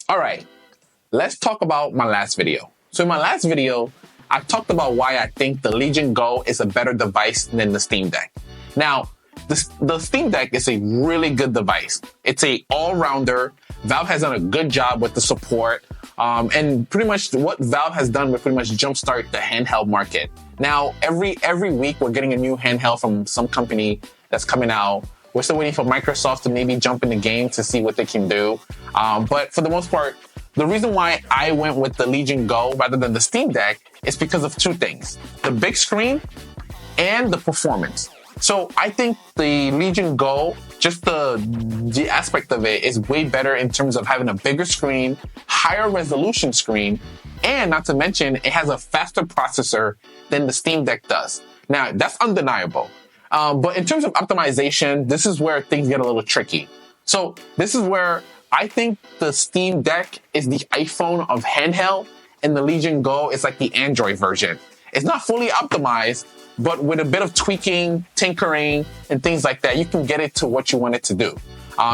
All right, let's talk about my last video. So in my last video, I talked about why I think the Legion Go is a better device than the Steam Deck. Now, the Steam Deck is a really good device. It's a all-rounder. Valve has done a good job with the support. And pretty much what Valve has done will pretty much jumpstart the handheld market. Now, every week we're getting a new handheld from some company that's coming out. We're still waiting for Microsoft to maybe jump in the game to see what they can do. But for the most part, the reason why I went with the Legion Go rather than the Steam Deck is because of two things: the big screen and the performance. So I think the Legion Go, just the aspect of it is way better in terms of having a bigger screen, higher resolution screen, and not to mention it has a faster processor than the Steam Deck does. Now, that's undeniable. But in terms of optimization, this is where things get a little tricky. So this is where I think the Steam Deck is the iPhone of handheld, and the Legion Go is like the Android version. It's not fully optimized, but with a bit of tweaking, tinkering, and things like that, you can get it to what you want it to do.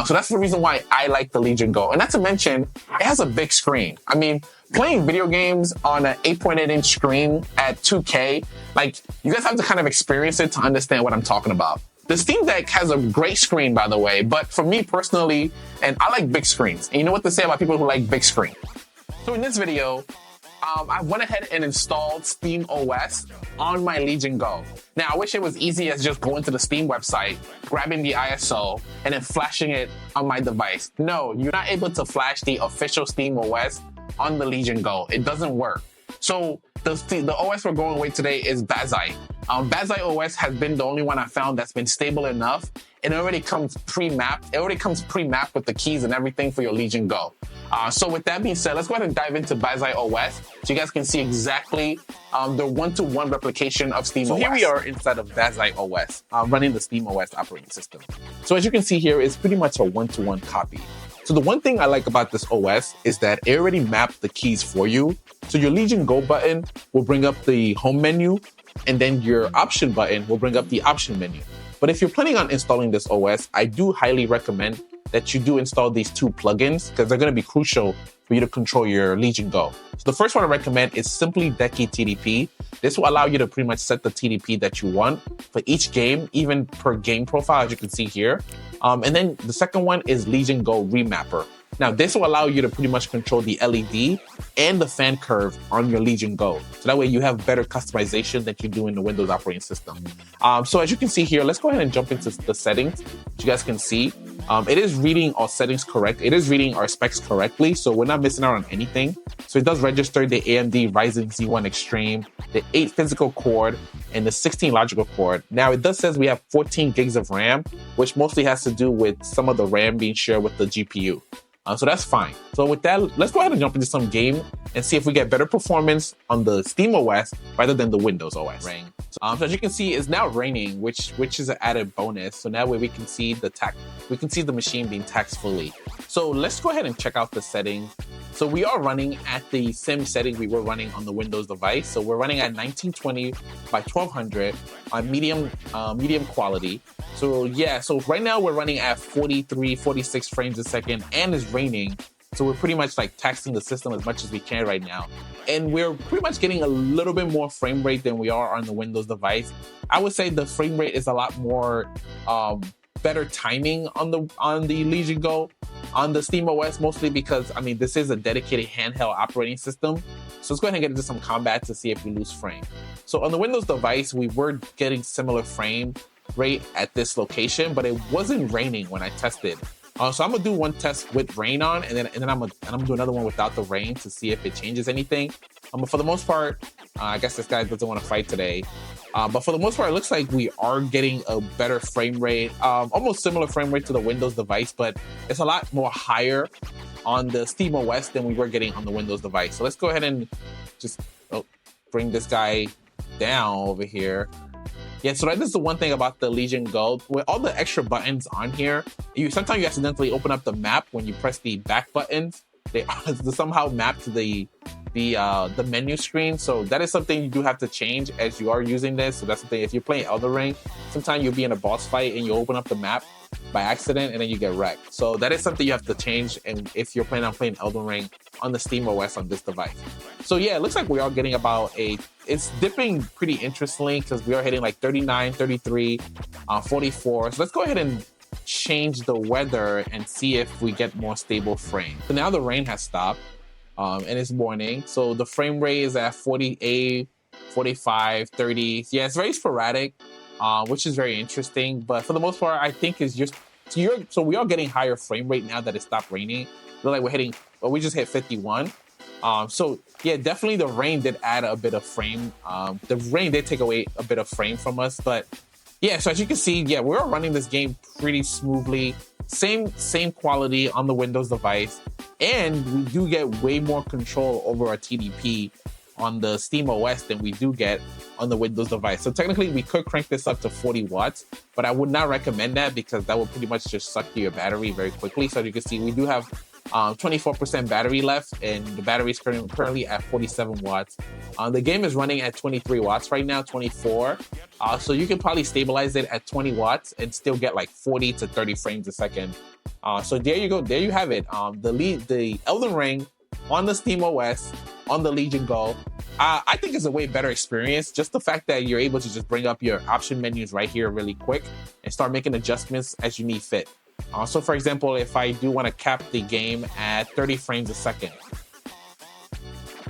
So that's the reason why I like the Legion Go. And not to mention, it has a big screen. I mean, playing video games on an 8.8-inch screen at 2K, like, you guys have to kind of experience it to understand what I'm talking about. The Steam Deck has a great screen, by the way, but for me personally, and I like big screens. And you know what to say about people who like big screen. So in this video, I went ahead and installed SteamOS on my Legion Go. Now, I wish it was easy as just going to the Steam website, grabbing the ISO, and then flashing it on my device. No, you're not able to flash the official SteamOS on the Legion Go. It doesn't work. So the OS we're going with today is Bazzite. Bazzite OS has been the only one I found that's been stable enough. It already comes pre-mapped. It already comes pre-mapped with the keys and everything for your Legion Go. So with that being said, let's go ahead and dive into Bazzite OS so you guys can see exactly the one-to-one replication of SteamOS. So here we are inside of Bazzite OS, running the SteamOS operating system. So as you can see here, it's pretty much a one-to-one copy. So the one thing I like about this OS is that it already mapped the keys for you. So your Legion Go button will bring up the home menu, and then your option button will bring up the option menu. But if you're planning on installing this OS, I do highly recommend that you do install these two plugins because they're going to be crucial for you to control your Legion Go. So the first one I recommend is simply Decky TDP. This will allow you to pretty much set the TDP that you want for each game, even per game profile, as you can see here. And then the second one is Legion Go Remapper. Now, this will allow you to pretty much control the LED and the fan curve on your Legion Go. So that way you have better customization than you do in the Windows operating system. So as you can see here, let's go ahead and jump into the settings. You guys can see, it is reading our settings correct. It is reading our specs correctly, so we're not missing out on anything. So it does register the AMD Ryzen Z1 Extreme, the 8 physical core, and the 16 logical core. Now, it does says we have 14 gigs of RAM, which mostly has to do with some of the RAM being shared with the GPU. So that's fine. So with that, let's go ahead and jump into some game and see if we get better performance on the SteamOS rather than the Windows OS. Rain. So as you can see, it's now raining, which is an added bonus. So that way we can see the machine being taxed fully. So let's go ahead and check out the settings. So we are running at the same setting we were running on the Windows device. So we're running at 1920 by 1200 on medium quality. So yeah, so right now we're running at 43, 46 frames a second, and it's raining. So we're pretty much like taxing the system as much as we can right now. And we're pretty much getting a little bit more frame rate than we are on the Windows device. I would say the frame rate is a lot more better timing on the Legion Go. On the SteamOS, mostly because, I mean, this is a dedicated handheld operating system. So let's go ahead and get into some combat to see if we lose frame. So on the Windows device, we were getting similar frame rate at this location, but it wasn't raining when I tested. So I'm gonna do one test with rain on, and then I'm gonna do another one without the rain to see if it changes anything. But for the most part, I guess this guy doesn't want to fight today. But for the most part, it looks like we are getting a better frame rate, almost similar frame rate to the Windows device, but it's a lot more higher on the SteamOS than we were getting on the Windows device. So let's go ahead and just bring this guy down over here. Yeah, so that is the one thing about the Legion Go. With all the extra buttons on here, sometimes you accidentally open up the map when you press the back buttons. They somehow map to the the menu screen. So that is something you do have to change as you are using this. So that's the thing. If you're playing Elden Ring, sometimes you'll be in a boss fight and you open up the map by accident and then you get wrecked. So that is something you have to change. And if you're planning on playing Elden Ring on the SteamOS on this device. So yeah, it looks like we are getting about it's dipping pretty interestingly because we are hitting like 39, 33, 44. So let's go ahead and change the weather and see if we get more stable frame. So now the rain has stopped and it's morning. So the frame rate is at 48, 45, 30. Yeah, it's very sporadic, which is very interesting. But for the most part, I think it's just, so we are getting higher frame rate now that it stopped raining. Look like we're hitting, well, we just hit 51. So yeah, definitely the rain did add a bit of frame. The rain did take away a bit of frame from us, but yeah, so as you can see, yeah, we're running this game pretty smoothly. Same quality on the Windows device. And we do get way more control over our TDP on the SteamOS than we do get on the Windows device. So technically we could crank this up to 40 watts, but I would not recommend that because that will pretty much just suck your battery very quickly. So as you can see, we do have 24% battery left, and the battery is currently at 47 watts. The game is running at 23 watts right now, 24. So you can probably stabilize it at 20 watts and still get like 40 to 30 frames a second. So there you go. There you have it. The Elden Ring on the SteamOS on the Legion Go. I think it's a way better experience. Just the fact that you're able to just bring up your option menus right here really quick and start making adjustments as you need fit. So for example, if I do want to cap the game at 30 frames a second,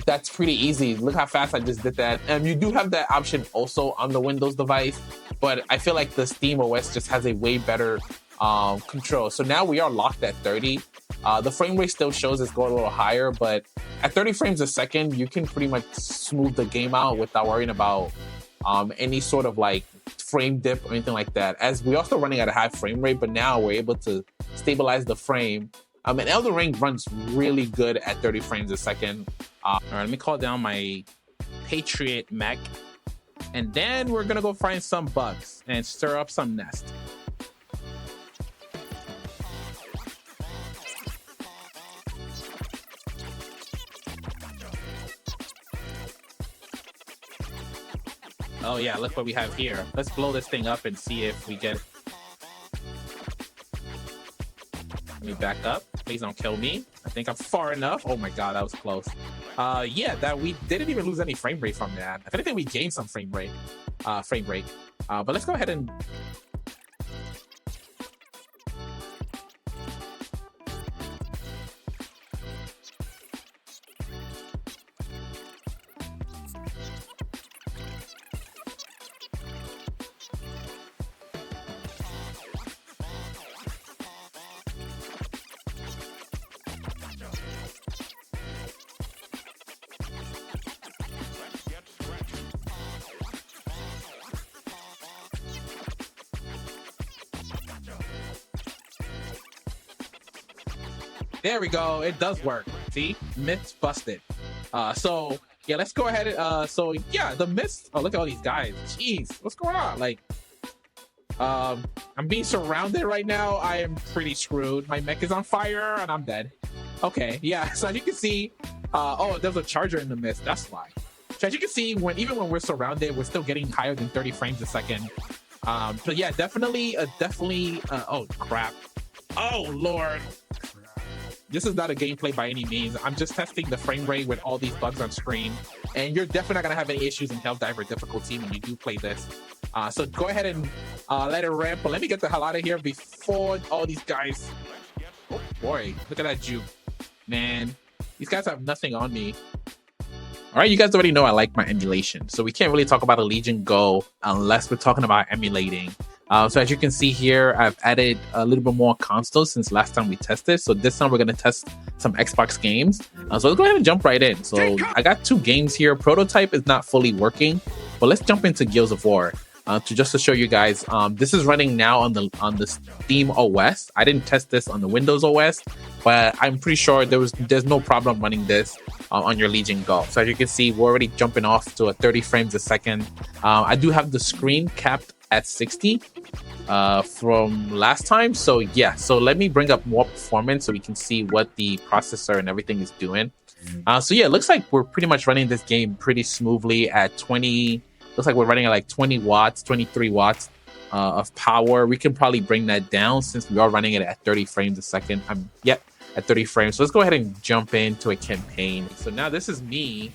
that's pretty easy. Look how fast I just did that. And you do have that option also on the Windows device, but I feel like the SteamOS just has a way better control. So now we are locked at 30. The frame rate still shows it's going a little higher, but at 30 frames a second, you can pretty much smooth the game out without worrying about any sort of like frame dip or anything like that. As we're also running at a high frame rate, but now we're able to stabilize the frame. And Elden Ring runs really good at 30 frames a second. All right, let me call down my Patriot mech, and then we're gonna go find some bugs and stir up some nest. Oh yeah, look what we have here. Let's blow this thing up and see if we get... Let me back up. Please don't kill me. I think I'm far enough. Oh my god, that was close. Yeah, that we didn't even lose any frame rate from that. If anything, we gained some frame rate. But let's go ahead and... There we go. It does work. See? Myths busted. So yeah, let's go ahead and so yeah, the myths. Oh, look at all these guys. Jeez, what's going on? Like, I'm being surrounded right now. I am pretty screwed. My mech is on fire and I'm dead. Okay, yeah. So as you can see, oh, there's a charger in the mist. That's why. So as you can see, even when we're surrounded, we're still getting higher than 30 frames a second. But yeah, definitely. Oh crap. Oh Lord. This is not a gameplay by any means. I'm just testing the frame rate with all these bugs on screen. And you're definitely not going to have any issues in HellDiver difficulty when you do play this. So go ahead and let it ramp. But let me get the hell out of here before all these guys... Oh boy, look at that juke. Man, these guys have nothing on me. All right, you guys already know I like my emulation. So we can't really talk about a Legion Go unless we're talking about emulating. So as you can see here, I've added a little bit more consoles since last time we tested. So this time we're going to test some Xbox games. So let's go ahead and jump right in. So I got two games here. Prototype is not fully working, but let's jump into Gears of War. To show you guys, this is running now on the SteamOS. I didn't test this on the Windows OS, but I'm pretty sure there's no problem running this on your Legion Go. So as you can see, we're already jumping off to a 30 frames a second. I do have the screen capped at 60 from last time. So yeah, so let me bring up more performance so we can see what the processor and everything is doing. So yeah, it looks like we're pretty much running this game pretty smoothly at 20. Looks like we're running at like 20 watts, 23 watts of power. We can probably bring that down since we are running it at 30 frames a second. Yep, at 30 frames. So let's go ahead and jump into a campaign. So now this is me.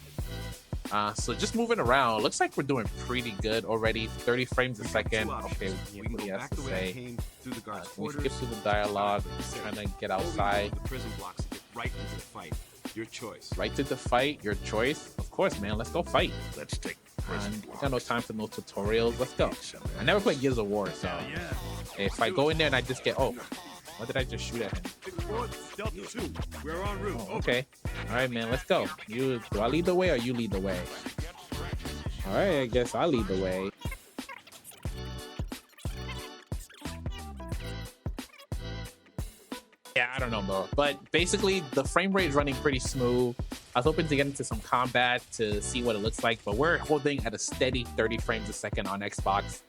So just moving around, looks like we're doing pretty good already. 30 frames a second. Okay, what he has to say. We skip through the dialogue. Trying to get outside. Right into the fight. Your choice. Right to the fight. Your choice. Of course, man. Let's go fight. Let's take. Got no time for no tutorials. Let's go. I never played Gears of War, so if I go in there and I just get what did I just shoot at him? We're en route. Oh, okay. All right, man. Let's go. Do I lead the way or you lead the way? All right. I guess I lead the way. Yeah, I don't know, bro. But basically, the frame rate is running pretty smooth. I was hoping to get into some combat to see what it looks like, but we're holding at a steady 30 frames a second on Xbox.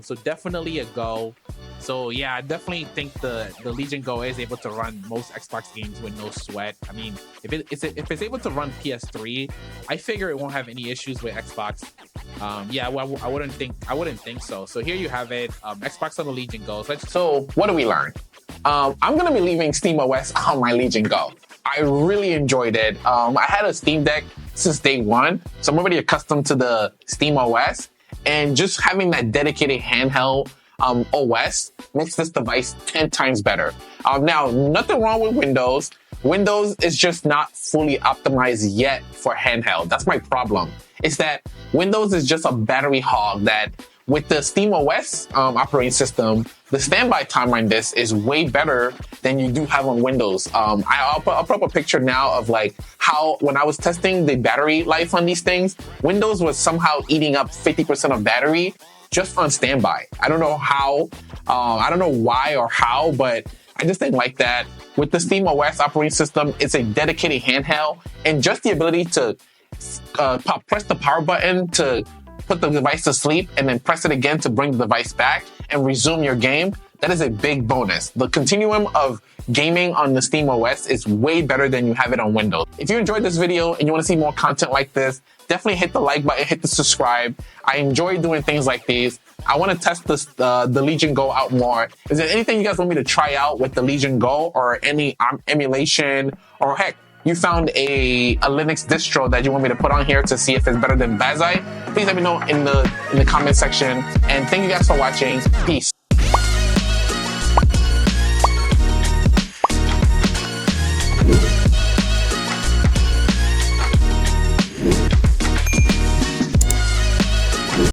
So definitely a go. So yeah, I definitely think the Legion Go is able to run most Xbox games with no sweat. I mean, if it's able to run PS3, I figure it won't have any issues with Xbox. Yeah, well, I wouldn't think so. So here you have it. Xbox on the Legion Go. So what do we learn? I'm gonna be leaving SteamOS on my Legion Go. I really enjoyed it. I had a Steam Deck since day one, so I'm already accustomed to the SteamOS, and just having that dedicated handheld OS makes this device 10 times better. Now, nothing wrong with Windows. Windows is just not fully optimized yet for handheld. That's my problem. It's that Windows is just a battery hog that with the SteamOS operating system, the standby time on this is way better than you do have on Windows. I'll put up a picture now of like how when I was testing the battery life on these things, Windows was somehow eating up 50% of battery just on standby. I don't know how, I don't know why or how, but I just didn't like that. With the SteamOS operating system, it's a dedicated handheld, and just the ability to press the power button to put the device to sleep and then press it again to bring the device back and resume your game, that is a big bonus. The continuum of gaming on the SteamOS is way better than you have it on Windows. If you enjoyed this video and you want to see more content like this, definitely hit the like button, hit the subscribe. I enjoy doing things like these. I want to test this, the Legion Go out more. Is there anything you guys want me to try out with the Legion Go, or any emulation, or heck, you found a Linux distro that you want me to put on here to see if it's better than Bazzite? Please let me know in the comment section. And thank you guys for watching. Peace.